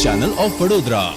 Channel of Vadodara.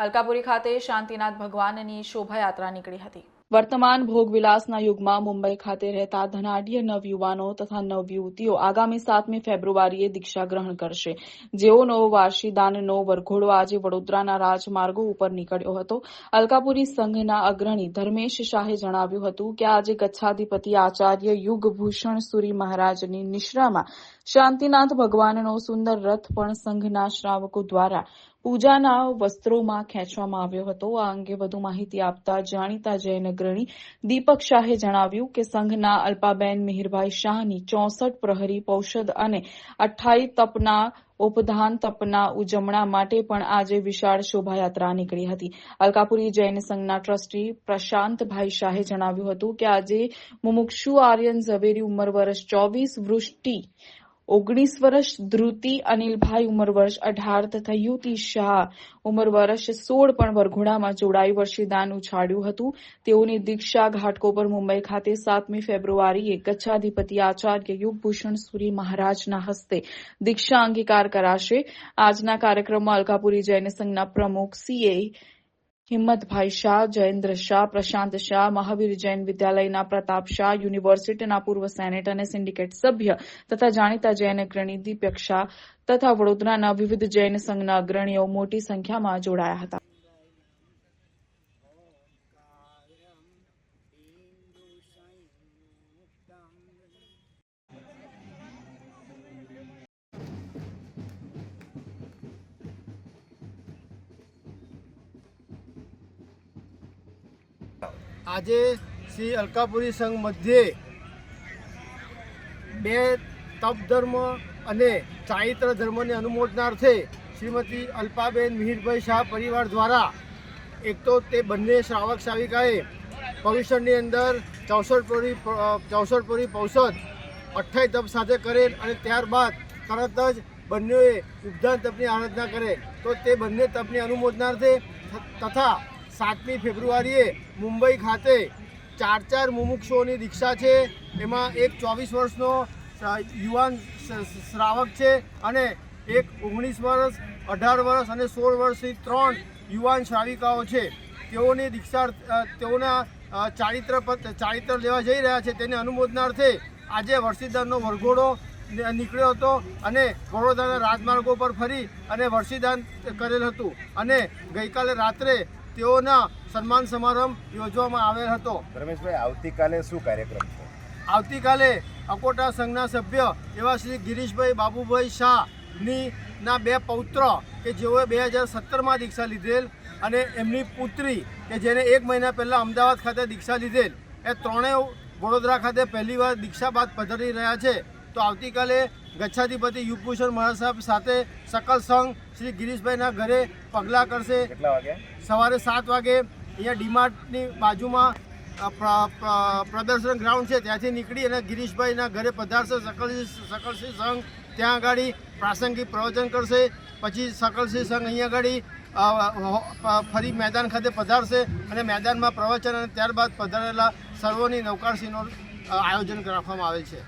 Alkapuri ખાતે શાંતિનાથ ભગવાનની શોભાયાત્રા નીકળી હતી। વર્તમાન ભોગવિલાસના યુગમાં મુંબઈ ખાતે રહેતા ધનાઢ્ય નવયુવાનો તથા નવયુવતીઓ આગામી 7મી ફેબ્રુઆરીએ દીક્ષા ગ્રહણ કરશે, જેઓનો વારસીદાનનો વરઘોડો આજે વડોદરાના રાજમાર્ગો ઉપર નીકળ્યો હતો। અલકાપુરી સંઘના અગ્રણી ધર્મેશ શાહે જણાવ્યું હતું કે આજે ગચ્છાધિપતિ આચાર્ય યુગભૂષણ સુરી મહારાજની નિશ્રામાં શાંતિનાથ ભગવાનનો સુંદર રથ પણ સંઘના શ્રાવકો દ્વારા પૂજાના વસ્ત્રોમાં ખેંચવામાં આવ્યો હતો। આ અંગે વધુ માહિતી આપતા જાણીતા જૈન અગ્રણી દીપક શાહે જણાવ્યું કે સંઘના અલ્પાબેન મિહિરભાઈ શાહની 64 પ્રહરી પૌષદ અને 28 તપના ઉપધાન તપના ઉજવણા માટે પણ આજે વિશાળ શોભાયાત્રા નીકળી હતી। અલકાપુરી જૈન સંઘના ટ્રસ્ટી પ્રશાંતભાઈ શાહે જણાવ્યું હતું કે આજે મુમુક્ષુ આર્યન ઝવેરી ઉંમર વર્ષ 24, વૃષ્ટિ 19 વર્ષ, ધ્રુતિ અનિલભાઈ ઉંમર વર્ષ 18 તથા યુતિ શાહ ઉંમર વર્ષ 16 પણ વરઘોડામાં જોડાઈ વર્ષીદાન ઉછાળ્યું હતું। તેઓની દીક્ષા ઘાટકો પર મુંબઈ ખાતે 7મી ફેબ્રુઆરીએ ગચ્છાધિપતિ આચાર્ય યુગભૂષણ સુરી મહારાજના હસ્તે દીક્ષા અંગીકાર કરાશે। આજના કાર્યક્રમમાં અલકાપુરી જૈન સંઘના પ્રમુખ સીએ હિંમતભાઈ શાહ, જયેન્દ્ર શાહ, પ્રશાંત શાહ, મહાવીર જૈન વિદ્યાલયના પ્રતાપ શાહ, યુનિવર્સિટીના પૂર્વ સેનેટ અને સિન્ડિકેટ સભ્ય તથા જાણીતા જૈન અગ્રણી દીપક શાહ તથા વડોદરાના વિવિધ જૈન સંઘના અગ્રણીઓ મોટી સંખ્યામાં જોડાયા હતા। આજે શ્રી અલકાપુરી સંઘ મધ્યે 2 તપ ધર્મ અને ચારિત્ર ધર્મની અનુમોદનાર્થે શ્રીમતી અલ્પાબેન મિહિરભાઈ શાહ પરિવાર દ્વારા એક તો તે બંને શ્રાવક શ્રાવિકાએ પવિત્રની અંદર 64 પોરી પૌષદ 28 તપ સાથે કરેલ અને ત્યારબાદ તરત જ બંનેએ ઉપધાન તપની આરાધના કરેલ। તો તે બંને તપની અનુમોદનાર્થે તથા 7મી ફેબ્રુઆરીએ મુંબઈ ખાતે 4 મુમુક્ષુઓની દીક્ષા છે। એમાં એક 24 વર્ષનો યુવાન શ્રાવક છે અને એક 19 વર્ષ, 18 વર્ષ અને 16 વર્ષથી 3 યુવાન શ્રાવિકાઓ છે। તેઓની દીક્ષા તેઓના ચારિત્ર લેવા જઈ રહ્યા છે, તેને અનુમોદનાર્થે આજે વર્ષીદાનનો વરઘોડો નીકળ્યો હતો અને વડોદરાના રાજમાર્ગો પર ફરી અને વર્ષીદાન કરેલ હતું અને ગઈકાલે રાત્રે તેઓના સન્માન સમારંભ યોજવામાં આવેલ હતો। રમેશભાઈ, આવતીકાલે શું કાર્યક્રમ છે? આવતીકાલે અકોટા સંઘના સભ્ય એવા શ્રી ગિરીશભાઈ બાબુભાઈ શાહની 2 પૌત્ર કે જેઓએ 2017માં દીક્ષા લીધેલ અને એમની પુત્રી કે જેને 1 મહિના પહેલાં અમદાવાદ ખાતે દીક્ષા લીધેલ, એ ત્રણેય વડોદરા ખાતે પહેલીવાર દીક્ષા બાદ પધારી રહ્યા છે। તો આવતીકાલે ગચ્છાધિપતિ યુગભૂષણ મહારાજ સાહેબ સાથે સકલ સંઘ શ્રી ગિરીશભાઈના ઘરે પગલાં કરશે। કેટલા વાગે? સવારે 7 વાગે અહીંયા ડીમાર્ટની બાજુમાં પ્રદર્શન ગ્રાઉન્ડ છે, ત્યાંથી નીકળી અને ગિરીશભાઈના ઘરે પધારશે। સકલસિંહ સંઘ ત્યાં આગળ પ્રાસંગિક પ્રવચન કરશે। પછી સકલસિંહ સંઘ અહીંયા આગળ ફરી મેદાન ખાતે પધારશે અને મેદાનમાં પ્રવચન અને ત્યારબાદ પધારેલા સર્વોની નૌકારસીનું આયોજન રાખવામાં આવેલ છે।